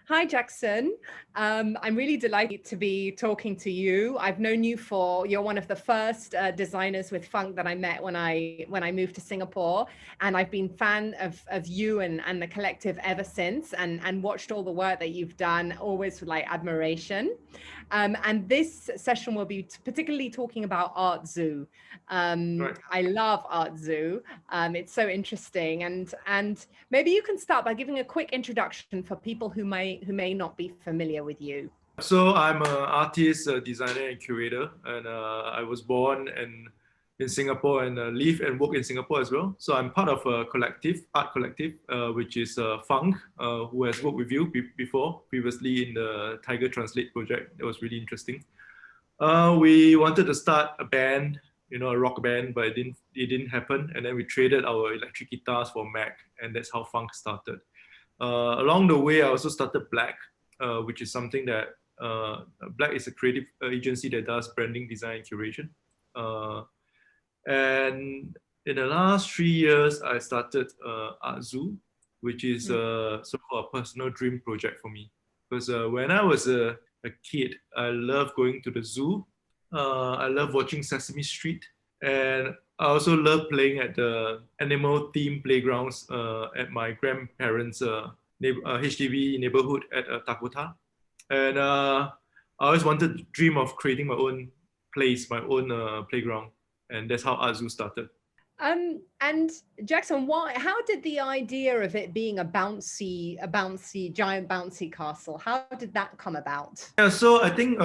Hi, Jackson. I'm really delighted to be talking to you. I've known you you're one of the first designers with funk that I met when I moved to Singapore, and I've been fan of you and the collective ever since, and watched all the work that you've done, always with like admiration. And this session will be particularly talking about ArtZoo. Right. I love ArtZoo. It's so interesting, and maybe you can start by giving a quick introduction for people who may not be familiar with you. So I'm an artist, a designer, and curator, and I was born in Singapore and live and work in Singapore as well. So I'm part of a art collective, which is Funk, who has worked with you before, previously in the Tiger Translate project. That was really interesting. We wanted to start a band, a rock band, but it didn't happen. And then we traded our electric guitars for Mac, and that's how Funk started. Along the way, I also started Black, which is something that Black is a creative agency that does branding, design, and curation. And in the last 3 years, I started ArtZoo, which is so-called a personal dream project for me. Because when I was a kid, I loved going to the zoo. I love watching Sesame Street, and I also love playing at the animal themed playgrounds at my grandparents' HDB neighborhood at Dakota. And I always wanted to dream of creating my own place, my own playground. And that's how ArtZoo started. And Jackson, how did the idea of it being giant bouncy castle, how did that come about? Yeah, so I think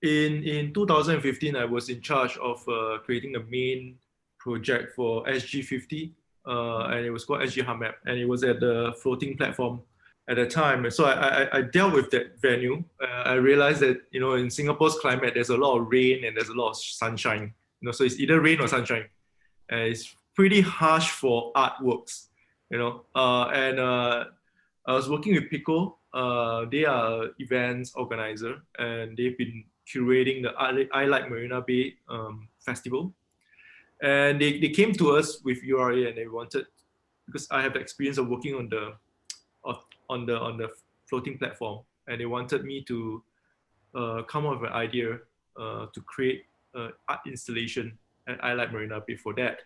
in 2015, I was in charge of creating the main project for SG50, and it was called SG Hamap, and it was at the floating platform at the time. So I dealt with that venue. I realized that in Singapore's climate, there's a lot of rain and there's a lot of sunshine. So it's either rain or sunshine. It's pretty harsh for artworks. And I was working with Pico. They are an events organizer, and they've been curating the I Like Marina Bay festival. And they came to us with URA, and they wanted, because I have the experience of working on the floating platform, and they wanted me to come up with an idea to create an art installation at I Like Marina Bay for that.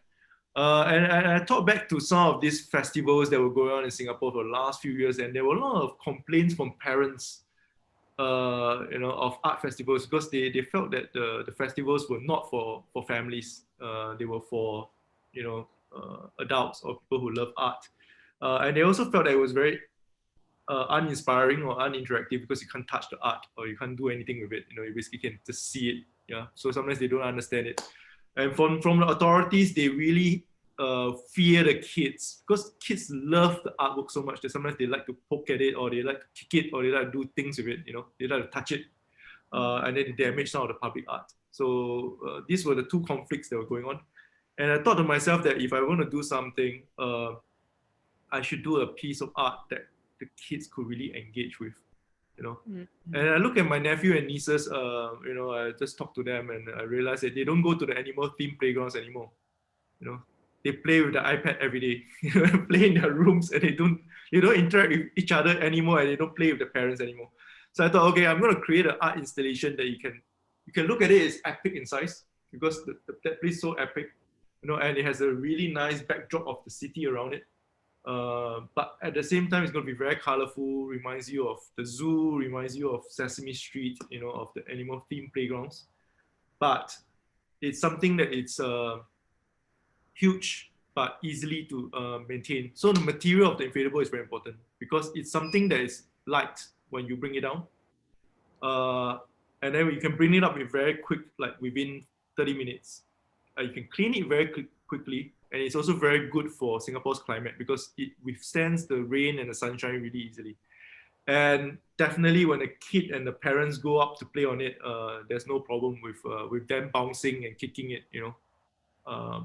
And I thought back to some of these festivals that were going on in Singapore for the last few years, and there were a lot of complaints from parents, of art festivals, because they felt that the festivals were not for families. They were for adults or people who love art, and they also felt that it was very uninspiring or uninteractive because you can't touch the art or you can't do anything with it. You basically can just see it. Yeah. So sometimes they don't understand it. And from the authorities, they really fear the kids, because kids love the artwork so much that sometimes they like to poke at it, or they like to kick it, or they like to do things with it. They like to touch it, and then they damage some of the public art. So these were the two conflicts that were going on. And I thought to myself that if I want to do something, I should do a piece of art that the kids could really engage with. And I look at my nephew and nieces, I just talk to them, and I realize that they don't go to the animal themed playgrounds anymore. They play with the iPad every day, play in their rooms, and they don't interact with each other anymore, and they don't play with the parents anymore. So I thought, okay, I'm going to create an art installation that you can look at it as epic in size, because that place is so epic, and it has a really nice backdrop of the city around it. But at the same time, it's going to be very colorful, reminds you of the zoo, reminds you of Sesame Street, of the animal themed playgrounds. But it's something that it's huge but easily to maintain. So the material of the inflatable is very important, because it's something that is light when you bring it down. And then you can bring it up in very quick, like within 30 minutes. You can clean it very quickly. And it's also very good for Singapore's climate, because it withstands the rain and the sunshine really easily. And definitely when the kid and the parents go up to play on it, there's no problem with them bouncing and kicking it,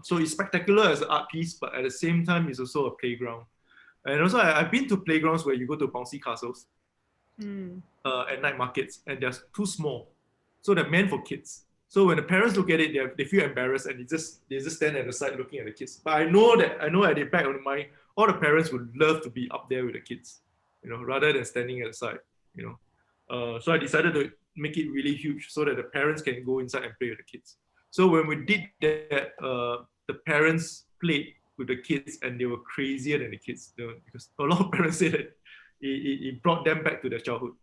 So it's spectacular as an art piece, but at the same time, it's also a playground. And also, I've been to playgrounds where you go to bouncy castles at night markets, and they're too small. So they're meant for kids. So when the parents look at it, they feel embarrassed, and they just stand at the side looking at the kids. But I know at the back of the mind, all the parents would love to be up there with the kids. rather than standing at the side, so I decided to make it really huge so that the parents can go inside and play with the kids. So when we did that, the parents played with the kids and they were crazier than the kids, because a lot of parents say that it brought them back to their childhood.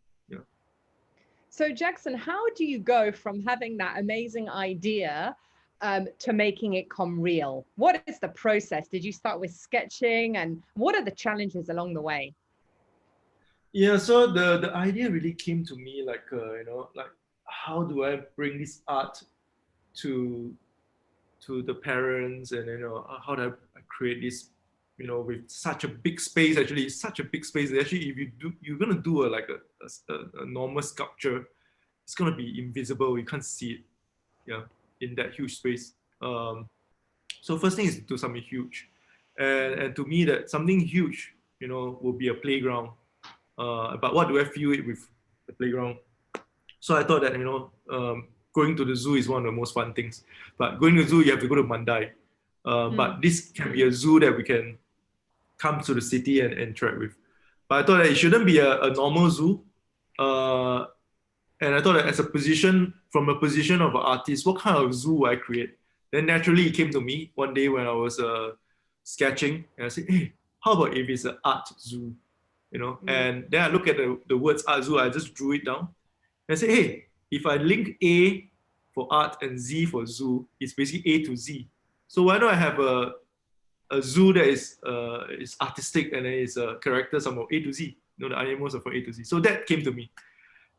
So Jackson, how do you go from having that amazing idea to making it come real? What is the process? Did you start with sketching, and what are the challenges along the way? Yeah, so the idea really came to me like like how do I bring this art to the parents, and how do I create this with such a big space. Actually, it's such a big space. Actually, if you're gonna do a normal sculpture, it's gonna be invisible. You can't see it, yeah, in that huge space. So first thing is to do something huge, and to me that something huge, will be a playground. But what do I feel it with the playground? So I thought that going to the zoo is one of the most fun things. But going to the zoo, you have to go to Mandai. But this can be a zoo that we can come to the city and interact with. But I thought that it shouldn't be a normal zoo. And I thought that from a position of an artist, what kind of zoo will I create? Then naturally it came to me one day when I was sketching, and I said, hey, how about if it's an art zoo? And then I look at the words art zoo, I just drew it down. And I say, hey, if I link A for art and Z for zoo, it's basically A to Z. So why don't I have a zoo that is artistic, and then it's characters from A to Z. The animals are from A to Z. So that came to me.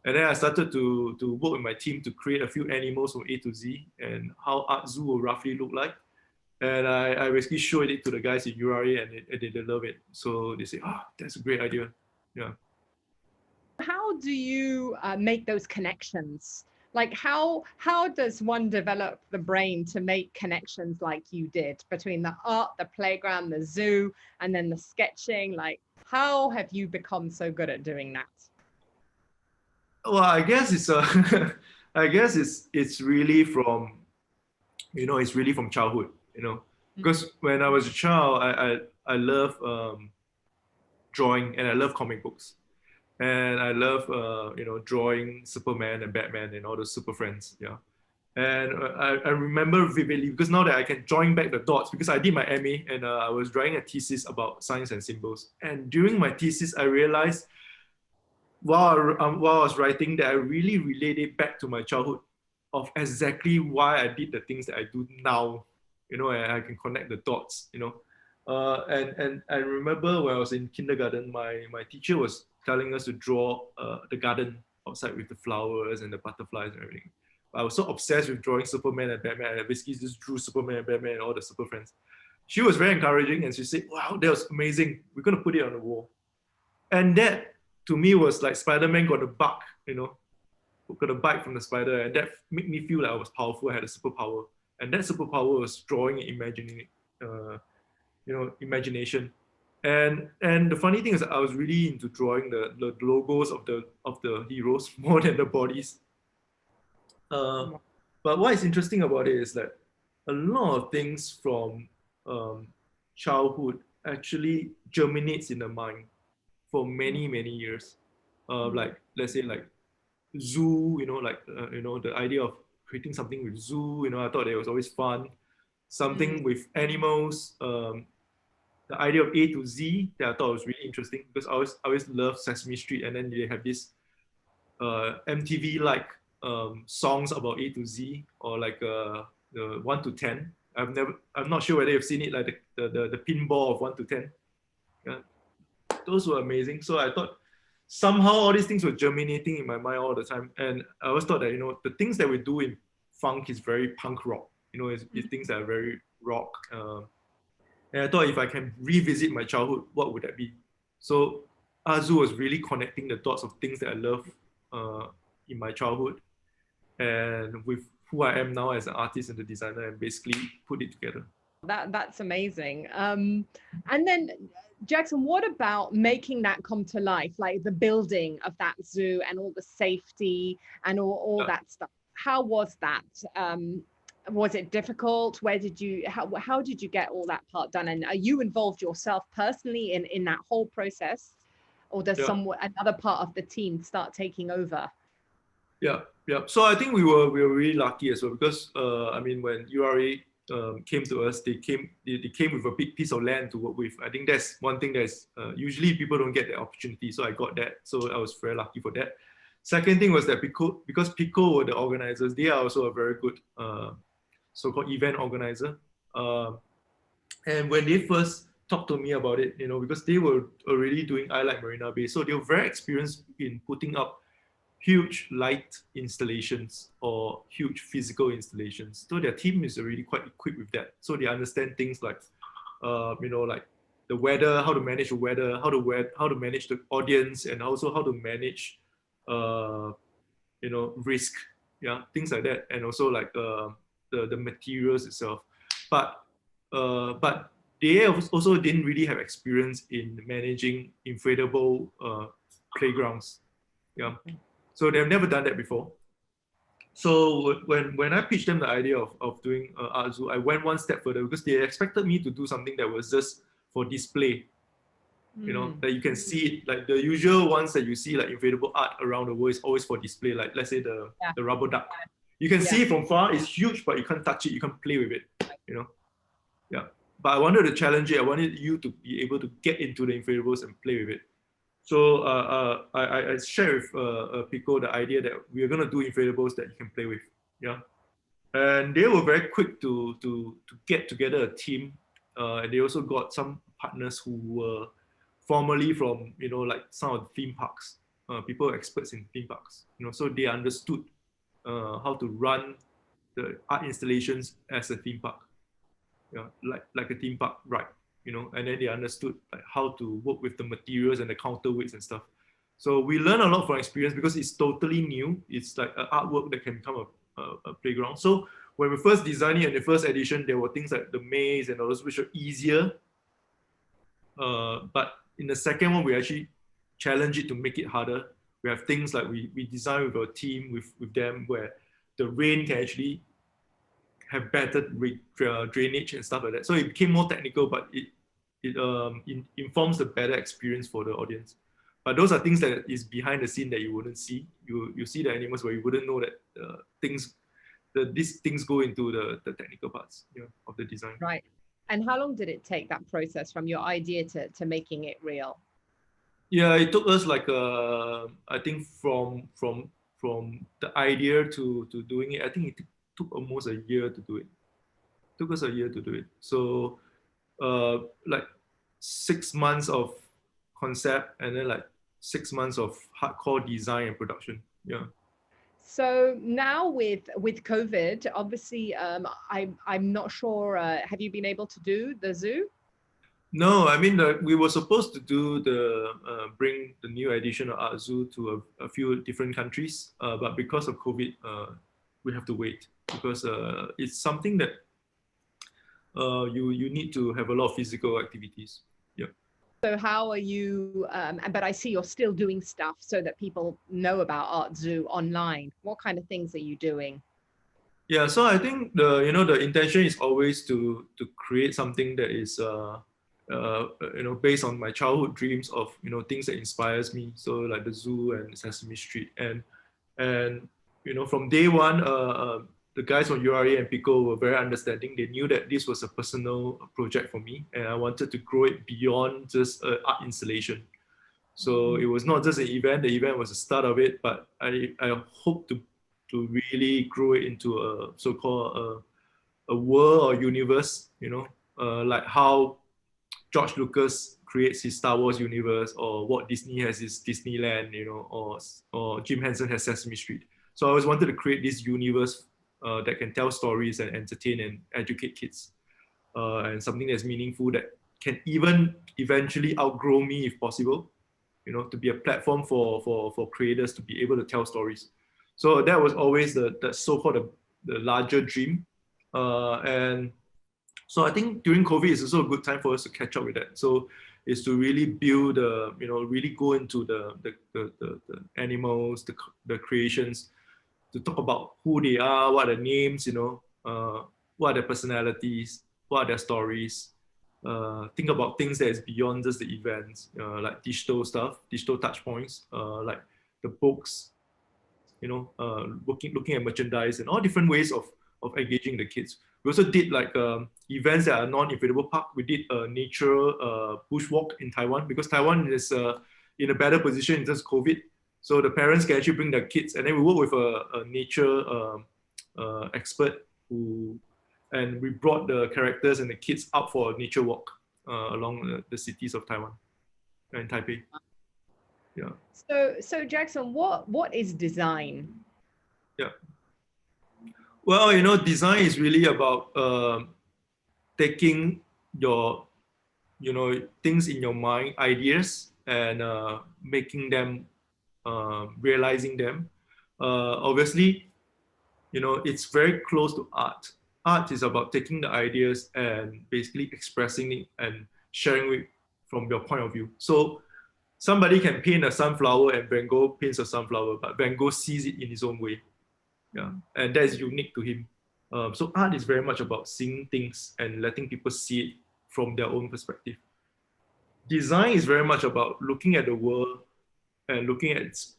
And then I started to work with my team to create a few animals from A to Z and how ArtZoo will roughly look like. And I basically showed it to the guys in URA, and they love it. So they say, oh, that's a great idea. Yeah. How do you make those connections? Like how does one develop the brain to make connections like you did between the art, the playground, the zoo, and then the sketching? Like, how have you become so good at doing that? Well, I guess it's I guess it's really from it's really from childhood, because when I was a child, I love drawing, and I love comic books, and I love drawing Superman and Batman and all those super friends, yeah. And I remember vividly, because now that I can join back the dots, because I did my MA, and I was writing a thesis about science and symbols. And during my thesis, I realized while I was writing that I really related back to my childhood of exactly why I did the things that I do now, and I can connect the dots, and I remember when I was in kindergarten, my teacher was telling us to draw the garden outside with the flowers and the butterflies and everything. I was so obsessed with drawing Superman and Batman, I basically just drew Superman and Batman and all the super friends. She was very encouraging, and she said, wow, that was amazing. We're going to put it on the wall. And that, to me, was like Spider-Man got a bug, got a bite from the spider, and that made me feel like I was powerful. I had a superpower. And that superpower was drawing and imagining, imagination. And the funny thing is, I was really into drawing the logos of the heroes more than the bodies. But what is interesting about it is that a lot of things from childhood actually germinates in the mind for many years. Like, let's say, like zoo, the idea of creating something with zoo, I thought it was always fun. Something with animals, the idea of A to Z that I thought was really interesting, because I always loved Sesame Street, and then they have this MTV songs about A to Z, or like the 1 to 10. I'm not sure whether you've seen it, like the pinball of 1 to 10. Yeah. Those were amazing. So I thought somehow all these things were germinating in my mind all the time. And I always thought that, the things that we do in funk is very punk rock, it's things that are very rock. And I thought if I can revisit my childhood, what would that be? So ArtZoo was really connecting the dots of things that I love in my childhood, and with who I am now as an artist and a designer, and basically put it together. That's amazing. And then Jackson, what about making that come to life, like the building of that zoo and all the safety and all that stuff? How was that? Was it difficult? How did you get all that part done? And are you involved yourself personally in that whole process? or does Yeah. another part of the team start taking over? Yeah, yeah. So I think we were really lucky as well because I mean when URA came to us, they came with a big piece of land to work with. I think that's one thing that's usually people don't get the opportunity. So I got that. So I was very lucky for that. Second thing was that because Pico were the organizers, they are also a very good so-called event organizer. And when they first talked to me about it, because they were already doing I Like Marina Bay, so they were very experienced in putting up huge light installations or huge physical installations. So their team is already quite equipped with that. So they understand things like, like the weather, how to manage the weather, how to manage the audience, and also how to manage, risk, yeah, things like that, and also like the materials itself. But they also didn't really have experience in managing inflatable playgrounds. Yeah. So they've never done that before. So when I pitched them the idea of doing ArtZoo, I went one step further because they expected me to do something that was just for display, that you can see it, like the usual ones that you see like inflatable art around the world is always for display. Like let's say the rubber duck, you can see it from far, it's huge, but you can't touch it, you can't play with it, yeah. But I wanted to challenge it. I wanted you to be able to get into the inflatables and play with it. So I shared with Pico the idea that we are going to do inflatables that you can play with. Yeah. And they were very quick to get together a team. And they also got some partners who were formerly from, like some of the theme parks, people experts in theme parks, so they understood how to run the art installations as a theme park, like a theme park ride, and then they understood like how to work with the materials and the counterweights and stuff. So we learn a lot from experience because it's totally new. It's like an artwork that can become a playground. So when we first designed it in the first edition, there were things like the maze and all those which are easier. But in the second one, we actually challenge it to make it harder. We have things like we design with our team, with them, where the rain can actually have better drainage and stuff like that. So it became more technical, but it informs a better experience for the audience. But those are things that is behind the scene that you wouldn't see. You see the animals where you wouldn't know that these things go into the technical parts, of the design. Right. And how long did it take, that process from your idea to making it real? Yeah, it took us like I think from the idea to doing it, I think it took almost a year to do it. Took us a year to do it. So like 6 months of concept and then like 6 months of hardcore design and production. Yeah. So now with COVID, obviously, I'm not sure. Have you been able to do the zoo? No, I mean we were supposed to do bring the new edition of ArtZoo to a few different countries, but because of COVID, we have to wait because it's something that you need to have a lot of physical activities. Yeah. So how are you? But I see you're still doing stuff so that people know about ArtZoo online. What kind of things are you doing? Yeah, so I think the intention is always to create something that is based on my childhood dreams of things that inspires me. So like the zoo and Sesame Street, and from day one, the guys from URA and Pico were very understanding. They knew that this was a personal project for me, and I wanted to grow it beyond just an art installation. So it was not just an event. The event was the start of it, but I hope to really grow it into a so-called a world or universe. Like how George Lucas creates his Star Wars universe, or Walt Disney has his Disneyland, or Jim Henson has Sesame Street. So I always wanted to create this universe that can tell stories and entertain and educate kids, and something that's meaningful that can even eventually outgrow me if possible. To be a platform for creators to be able to tell stories. So that was always the so-called the larger dream, and so I think during COVID is also a good time for us to catch up with that. So is to really build, really go into the animals, the creations, to talk about who they are, what are their names, what are their personalities, what are their stories, think about things that is beyond just the events, like digital stuff, digital touch points, like the books, looking at merchandise and all different ways of engaging the kids. We also did like events that are non-inflatable park. We did a nature bushwalk in Taiwan because Taiwan is in a better position in terms of COVID. So the parents can actually bring their kids, and then we work with a nature expert and we brought the characters and the kids out for a nature walk along the cities of Taiwan and Taipei. Yeah. So Jackson, what is design? Yeah. Well, design is really about taking your, things in your mind, ideas, and making them, realizing them. Obviously, it's very close to art. Art is about taking the ideas and basically expressing it and sharing it from your point of view. So somebody can paint a sunflower and Van Gogh paints a sunflower, but Van Gogh sees it in his own way. Yeah, and that is unique to him. So art is very much about seeing things and letting people see it from their own perspective. Design is very much about looking at the world and looking at its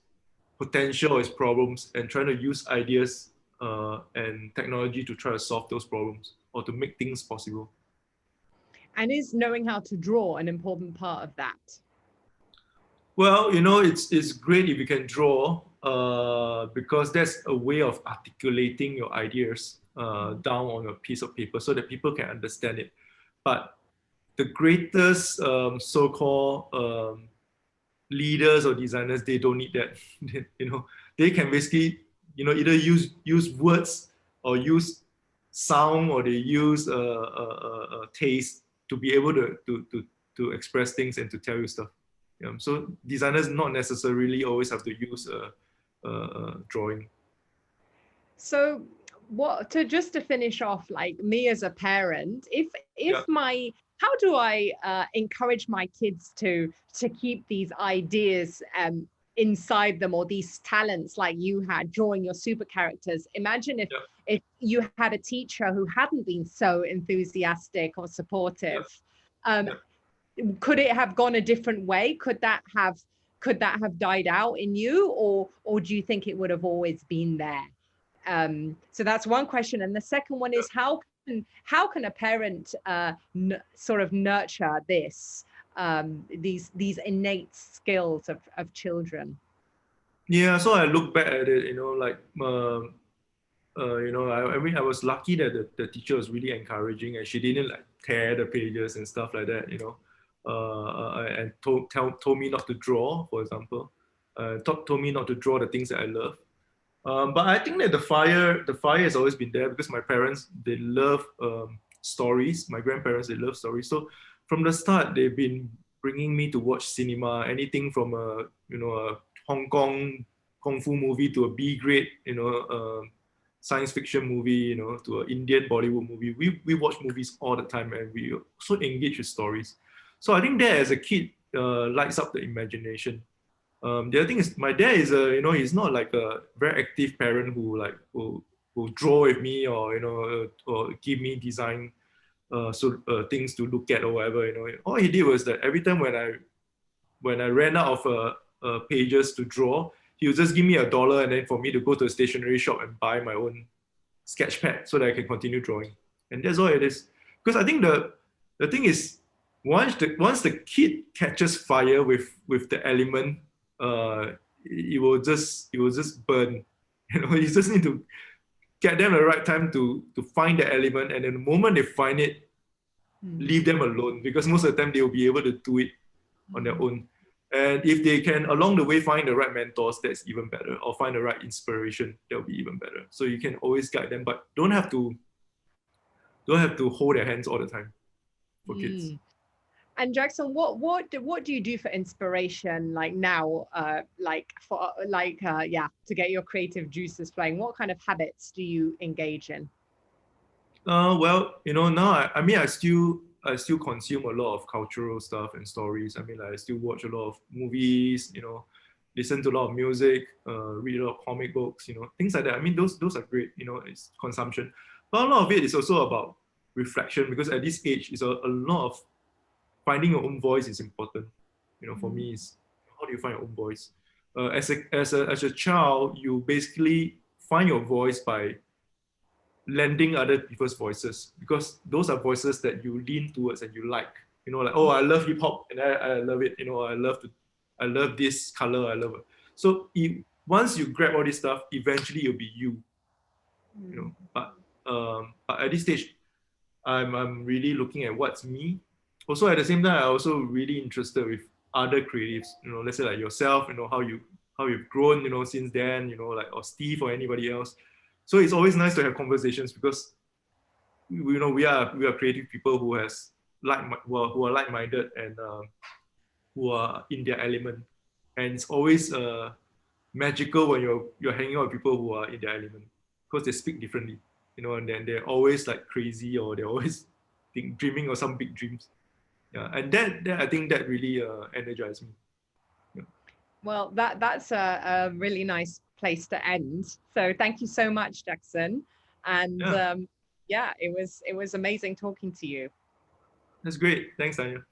potential, its problems, and trying to use ideas and technology to try to solve those problems or to make things possible. And is knowing how to draw an important part of that? Well, it's great if you can draw because that's a way of articulating your ideas down on a piece of paper so that people can understand it. But the greatest so-called leaders or designers, they don't need that. They can basically, either use words or use sound or they use taste to be able to express things and to tell you stuff. So designers not necessarily always have to use drawing. So just to finish off, like me as a parent, if yeah. How do I encourage my kids to keep these ideas inside them, or these talents like you had drawing your super characters? Imagine if you had a teacher who hadn't been so enthusiastic or supportive. Could it have gone a different way? Could that have died out in you, or do you think it would have always been there? So that's one question. And the second one is how can a parent sort of nurture these innate skills of children? Yeah, so I look back at it, I was lucky that the teacher was really encouraging and she didn't like tear the pages and stuff like that, and told me not to draw, for example, told me not to draw the things that I love. But I think that the fire has always been there because my parents, they love stories. My grandparents, they love stories. So from the start, they've been bringing me to watch cinema, anything from a Hong Kong kung fu movie to a B-grade, science fiction movie, to an Indian Bollywood movie. We watch movies all the time and we so engage with stories. So I think that as a kid lights up the imagination. The other thing is my dad is he's not like a very active parent who draw with me or or give me design things to look at or whatever. All he did was that every time when I ran out of pages to draw, he would just give me $1 and then for me to go to a stationery shop and buy my own sketch pad so that I can continue drawing. And that's all it is. Because I think the thing is once the kid catches fire with the element, it will just burn. You just need to get them the right time to find the element, and then the moment they find it, leave them alone, because most of the time they will be able to do it on their own. And if they can along the way find the right mentors, that's even better, or find the right inspiration, that'll be even better. So you can always guide them, but don't have to hold their hands all the time for kids. And Jackson, what do you do for inspiration, like now, to get your creative juices flowing? What kind of habits do you engage in? Well, now I still consume a lot of cultural stuff and stories. I still watch a lot of movies, listen to a lot of music, read a lot of comic books, things like that. Those are great, it's consumption. But a lot of it is also about reflection, because at this age, it's a lot of finding your own voice is important. You know, for me, is how do you find your own voice? As a child, you basically find your voice by lending other people's voices, because those are voices that you lean towards and you like. You know, like, oh, I love hip hop and I love it. You know, I love this color. I love it. So once you grab all this stuff, eventually you'll be you. You know, but at this stage, I'm really looking at what's me. Also, at the same time, I'm also really interested with other creatives. You know, let's say like yourself. You know, how you've grown. You know, since then. You know, like, or Steve or anybody else. So it's always nice to have conversations, because you know we are creative people who who are like-minded, and who are in their element. And it's always magical when you're hanging out with people who are in their element, because they speak differently, you know, and then they're always like crazy, or they're always dreaming of some big dreams. Yeah, and that I think that really energized me. Yeah. Well, that's a really nice place to end. So thank you so much, Jackson. And Yeah, yeah, it was amazing talking to you. that's great. Thanks, Tanya.